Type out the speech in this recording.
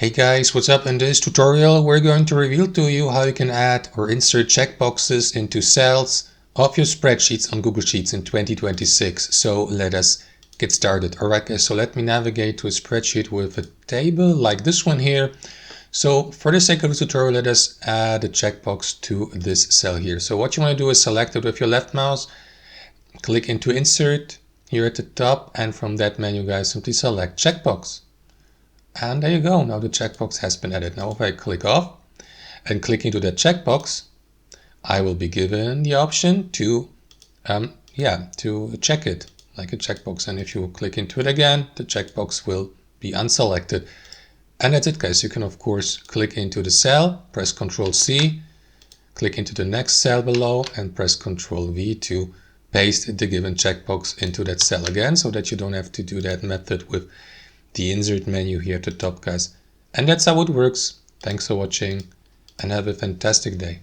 Hey guys, what's up? In this tutorial we're going to reveal to you how you can add or insert checkboxes into cells of your spreadsheets on Google Sheets in 2026. So let us get started. Alright guys, so let me navigate to a spreadsheet with a table like this one here. So for the sake of the tutorial, let us add a checkbox to this cell here. So what you want to do is select it with your left mouse, click into insert here at the top, and from that menu guys simply select checkbox. And there you go, now the checkbox has been added. Now if I click off and click into that checkbox, I will be given the option to check it like a checkbox. And if you click into it again, the checkbox will be unselected. And that's it guys. You can of course click into the cell, press Ctrl C, click into the next cell below and press Ctrl V to paste the given checkbox into that cell again, so that you don't have to do that method with the insert menu here at the top guys. And that's how it works. Thanks for watching and have a fantastic day.